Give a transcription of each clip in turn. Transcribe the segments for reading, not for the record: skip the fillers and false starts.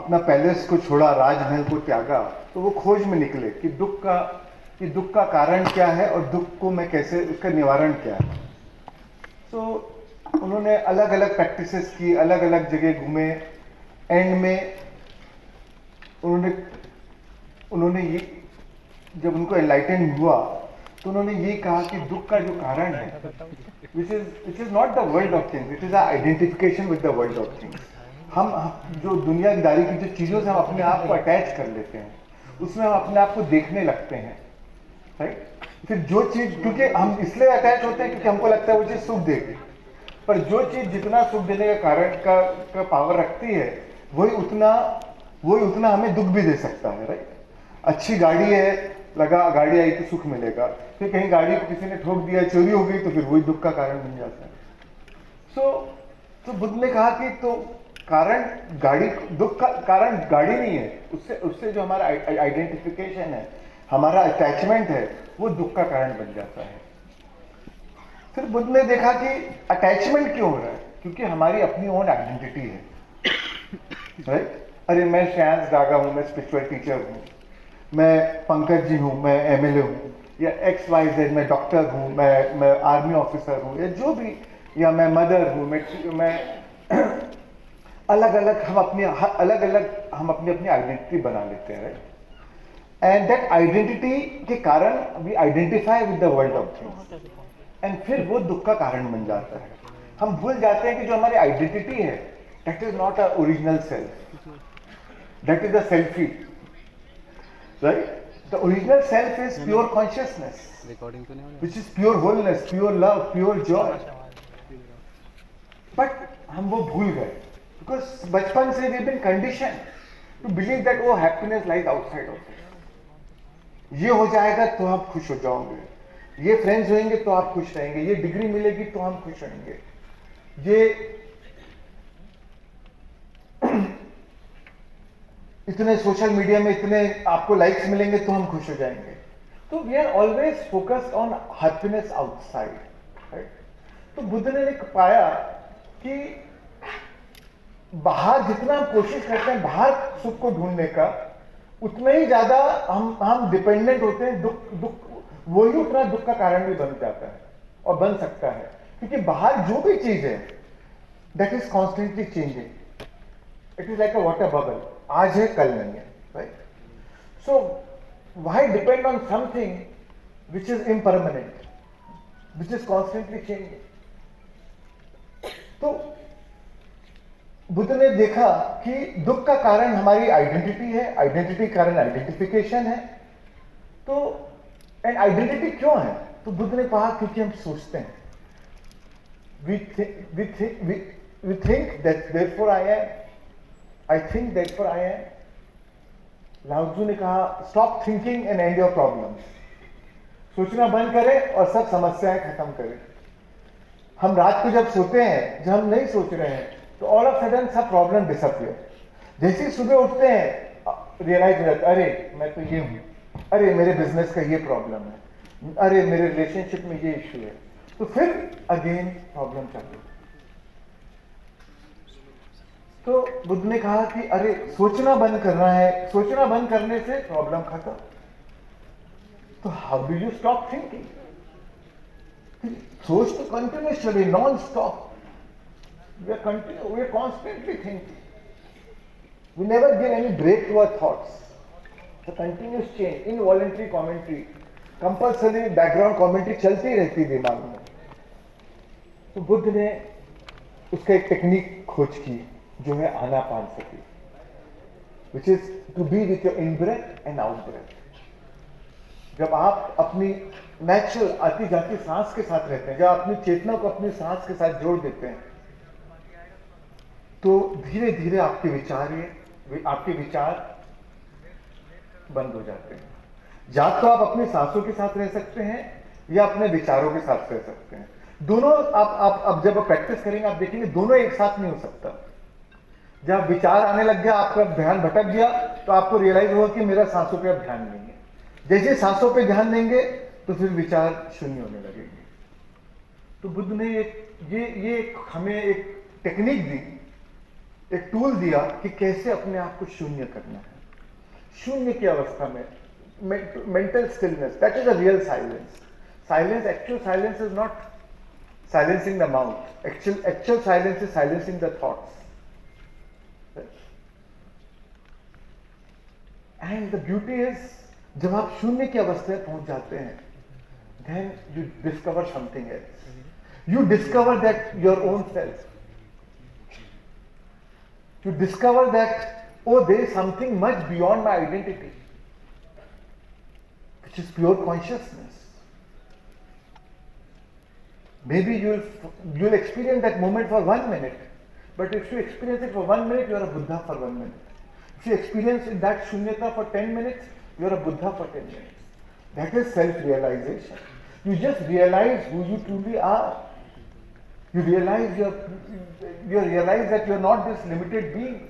अपना पैलेस को छोड़ा, राजमहल को त्यागा, तो वो खोज में निकले कि दुख का कारण क्या है और दुख को मैं कैसे, उसका निवारण क्या है। तो उन्होंने अलग अलग प्रैक्टिसेस की, अलग अलग जगह घूमे। एंड में उन्होंने ये, जब उनको एनलाइटन हुआ तो उन्होंने ये कहा कि दुख का जो कारण है, which is not the world of things, it is identification with the world of things. हम जो दुनियादारी की जो चीज़ों से हम अपने आप को अटैच कर लेते हैं, उसमें हम अपने आप को देखने लगते हैं, राइट। फिर जो चीज़, क्योंकि हम इसलिए अटैच होते हैं क्योंकि हमको लगता है वो चीज़ सुख देगी, पर जो चीज़ जितना सुख देने का कारण का पावर रखती है, वही उतना हमें दुख भी दे सकता है, राइट। अच्छी गाड़ी है, लगा गाड़ी आई तो सुख मिलेगा, फिर कहीं गाड़ी को किसी ने ठोक दिया, चोरी हो गई, तो फिर वही दुख का कारण बन जाता है। तो बुद्ध ने कहा कि तो दुख का कारण गाड़ी नहीं है, उससे जो हमारा आइडेंटिफिकेशन है, हमारा अटैचमेंट है, वो दुख का कारण बन जाता है। फिर बुद्ध ने देखा कि अटैचमेंट क्यों हो रहा है, क्योंकि हमारी अपनी ओन आइडेंटिटी है, राइट। अरे मैं श्रेयांश दागा हूं, मैं स्पिरिचुअल टीचर हूं, मैं पंकज जी हूं, मैं एमएलए हूं, या XYZ, मैं डॉक्टर हूं, मैं आर्मी ऑफिसर हूं, या जो भी, या मैं मदर हूं, मैं अलग अलग हम अपनी अपनी आइडेंटिटी बना लेते हैं, राइट। एंड दैट आइडेंटिटी के कारण we identify with the world of things, and फिर वो दुख का कारण बन जाता है। हम भूल जाते हैं कि जो हमारी आइडेंटिटी है, that is not a original self, that is a selfie, right. The original self is pure consciousness, which is pure wholeness, pure love, pure joy. But हम वो भूल गए, because बचपन से we've been conditioned to believe that वो happiness lies outside of us. ये हो जाएगा तो आप खुश हो जाओगे, ये फ्रेंड्स होंगे तो आप खुश रहेंगे, ये डिग्री मिलेगी तो हम खुश रहेंगे, ये इतने सोशल मीडिया में इतने आपको लाइक्स मिलेंगे तो हम खुश हो जाएंगे। तो we are always focused on happiness outside, right. तो बुद्ध ने पाया कि बाहर जितना हम कोशिश करते हैं बाहर सुख को ढूंढने का, उतना ही ज्यादा हम डिपेंडेंट होते हैं, दुख वही उतना दुख का कारण भी बन जाता है और बन सकता है, क्योंकि बाहर जो भी चीज है that is constantly changing, it is like a water bubble, आज है कल नहीं है, right. So why depend on something which is impermanent, which is constantly changing? तो बुद्ध ने देखा कि दुख का कारण हमारी आइडेंटिटी है, आइडेंटिटी कारण आइडेंटिफिकेशन है। तो एंड आइडेंटिटी क्यों है? तो बुद्ध ने कहा क्योंकि हम सोचते हैं, we think that therefore I am, I think therefore I am. लाओत्जू ने कहा stop thinking and and your problems, सोचना बंद करें और सब समस्याएं खत्म करें। हम रात को जब सोते हैं, जब हम नहीं सोच रहे हैं, तो ऑल ऑफ सडन सब प्रॉब्लम डिसअपियर। जैसे ही सुबह उठते हैं रियलाइज हो जाता है, अरे मैं तो ये हूं, अरे मेरे बिजनेस का ये प्रॉब्लम है, अरे मेरे रिलेशनशिप में ये इश्यू है, तो फिर अगेन प्रॉब्लम चालू। तो बुद्ध ने कहा कि अरे सोचना बंद करना है, सोचना बंद करने से प्रॉब्लम खत्म। तो how do you stop thinking? सोच तो continuously non stop, we are constantly thinking, we never give any break to our thoughts, the continuous change, involuntary commentary, compulsory background commentary चलती रहती दिमाग में। तो बुद्ध ने उसका एक टेक्निक खोज की जो है Anapanasati, which is to be with your in breath and out breath। जब आप अपनी नेचुरल आती जाती सांस के साथ रहते हैं, जब अपनी चेतना को अपनी सांस के साथ जोड़ देते हैं, तो धीरे धीरे आपके विचार बंद हो जाते हैं। या तो आप अपनी सांसों के साथ रह सकते हैं या अपने विचारों के साथ रह सकते हैं। दोनों आप जब प्रैक्टिस करेंगे आप देखेंगे दोनों एक साथ नहीं हो सकता। जब विचार आने लग गया, आपका ध्यान भटक गया, तो आपको रियलाइज होगा कि मेरा सांसों पे अब ध्यान नहीं है। जैसे सांसों पे ध्यान देंगे तो फिर विचार शून्य होने लगेंगे। तो बुद्ध ने ये हमें एक टेक्निक दी, एक टूल दिया कि कैसे अपने आप को शून्य करना है. शून्य की अवस्था में mental stillness, that is a real silence. Actual silence is not silencing the mouth. Actual silence is silencing the thoughts. Right? And the beauty is, जब आप शून्य की अवस्था में पहुंच जाते हैं, then you discover something else. You discover that your own self. You discover that, oh, there is something much beyond my identity, which is pure consciousness. Maybe you'll experience that moment for 1 minute, but if you experience it for 1 minute, you are a Buddha for 1 minute. If you experience that shunyata for 10 minutes, you are a Buddha for 10 minutes. That is self-realization. You just realize who you truly are. You realize that you are not this limited beings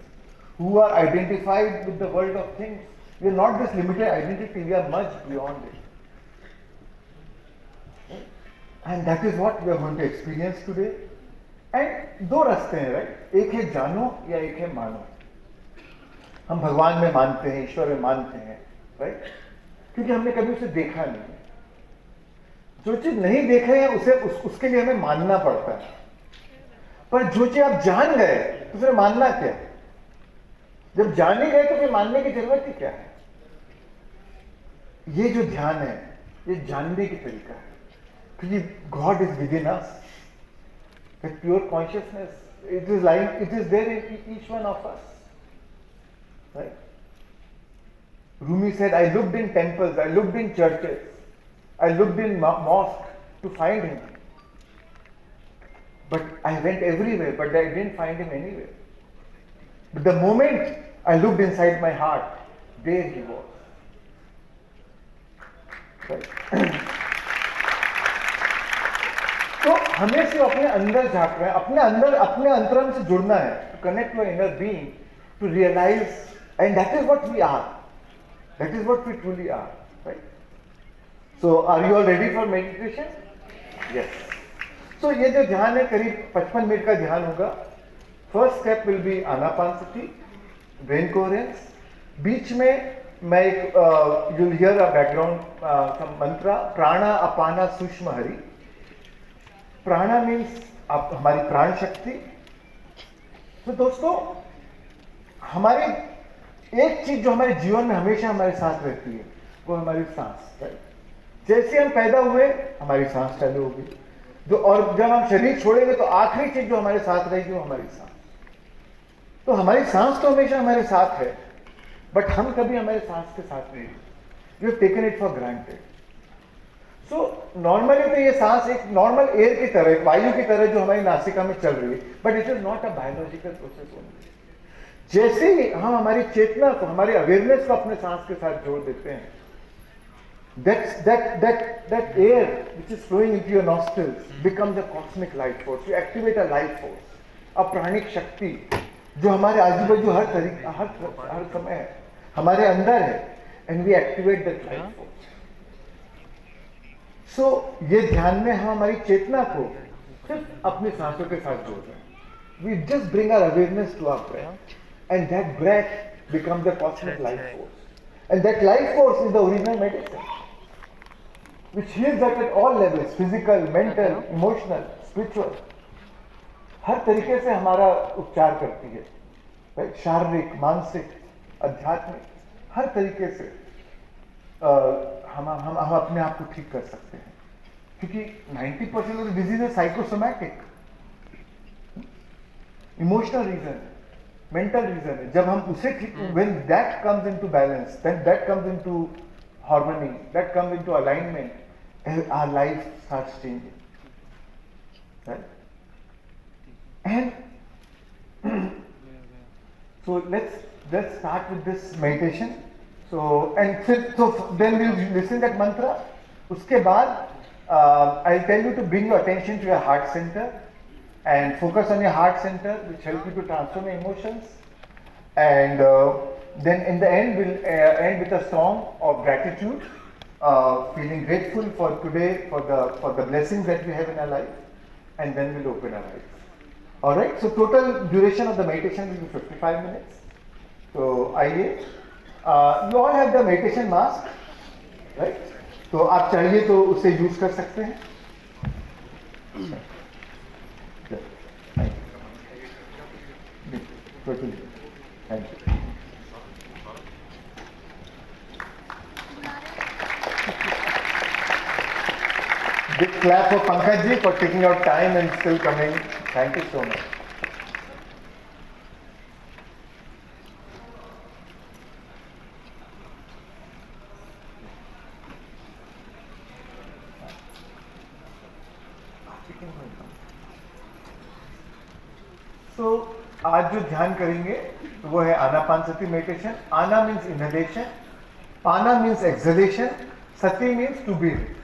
who are identified with the world of things. We are not this limited identity. We are much beyond it. And that is what we are going to experience today. And दो रास्ते हैं, right? एक है जानो या एक है मानो. हम भगवान में मानते हैं, ईश्वर में मानते हैं, right? क्योंकि हमने कभी उसे देखा नहीं है. जो चीज नहीं देखे है उसके लिए हमें मानना पड़ता है. पर जो चीज आप जान गए तो फिर मानना क्या है? जब जान ही गए तो फिर मानने की जरूरत ही क्या है? ये जो ध्यान है, ये जानने की तरीका है. क्योंकि God is within us. That pure consciousness, it is there in each one of us. Right? Rumi said, I looked in temples, I looked in churches, I looked in mosques to find him. But I went everywhere, but I didn't find him anywhere. But the moment I looked inside my heart, there he was. Right? तो हमें सिर्फ अपने अंदर झांकना है, अपने अंतरम से जुड़ना है, to connect to inner being, to realize, and that is what we are. That is what we truly are, right? So, are you all ready for meditation? Yes. So, ये जो ध्यान है करीब 55 मिनट का ध्यान होगा. First step will be Anapanasati, brain coherence. बीच में मैं एक you'll hear a background some mantra, प्राणा अपाना सूक्ष्म हरि. प्राणा means हमारी प्राण शक्ति. तो दोस्तों, हमारी एक चीज जो हमारे जीवन में हमेशा हमारे साथ रहती है, वो हमारी सांस. जैसे हम पैदा हुए हमारी सांस चालू होगी, और जब हम शरीर छोड़ेंगे तो आखिरी चीज जो हमारे साथ रहेगी वो हमारी सांस. तो हमारी सांस तो हमेशा हमारे साथ है, बट हम कभी हमारे सांस के साथ नहीं. We have taken it for granted. So normally तो ये सांस एक नॉर्मल एयर की तरह, वायु की तरह जो हमारी नासिका में चल रही है, but it is not a biological process only. जैसे ही हम हमारी चेतना को, हमारी अवेयरनेस को अपने सांस के साथ जोड़ देते हैं, that air which is flowing into your nostrils becomes a cosmic life force. You activate a life force, a प्राणिक शक्ति जो हमारे आजू बाजू हर समय है, हमारे अंदर है, and we activate that life force. So ये ध्यान में हम हमारी चेतना को सिर्फ अपनी सांसों के साथ जोड़ रहे हैं. We just bring our awareness to our breath. And that breath becomes the cosmic life force. And that life force is the original medicine, which heals us at all levels, physical, mental, emotional, spiritual. हर तरीके से हमारा उपचार करती है. Right? शारीरिक, मानसिक, आध्यात्मिक, हर तरीके से हम अपने आप को ठीक कर सकते हैं. क्योंकि 90% of the disease is psychosomatic. Emotional reason, mental reason है. जब हम उसे ठीक, when that comes into balance, then that comes into harmony, that comes into alignment, our life starts changing. Right? And so let's start with this meditation. So then we'll listen that mantra. उसके बाद I'll tell you to bring your attention to your heart center. And focus on your heart center, which helps you to transform your emotions. And then in the end, we'll end with a song of gratitude, feeling grateful for today, for the blessings that we have in our life, and then we'll open our eyes. All right, so total duration of the meditation will be 55 minutes. So आइए, you all have the meditation mask, right? तो आप चाहिए तो उसे use कर सकते हैं. Thank you. Big clap for Pankaj ji for taking out time and still coming. Thank you so much. So, आज जो ध्यान करेंगे वो है आनापानसति मेडिटेशन. आना मीन्स इनहेलेशन, पाना मीन्स एक्सहेलेशन, सति means to breathe.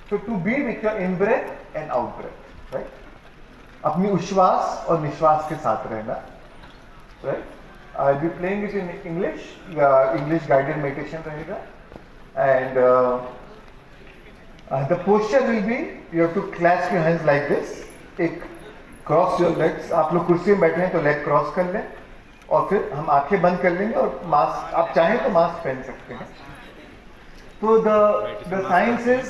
So to be with your in breath and out breath, right? अपनी उश्वास और निश्वास के साथ रहना, right? I'll be playing it in English. English guided meditation रहेगा, and the posture will be you have to clasp your hands like this. एक cross your legs. आप लोग कुर्सी में बैठे हैं तो लेग क्रॉस कर लें और फिर हम आंखें बंद कर लेंगे और मास्क आप चाहें तो मास्क पहन सकते हैं. तो the science is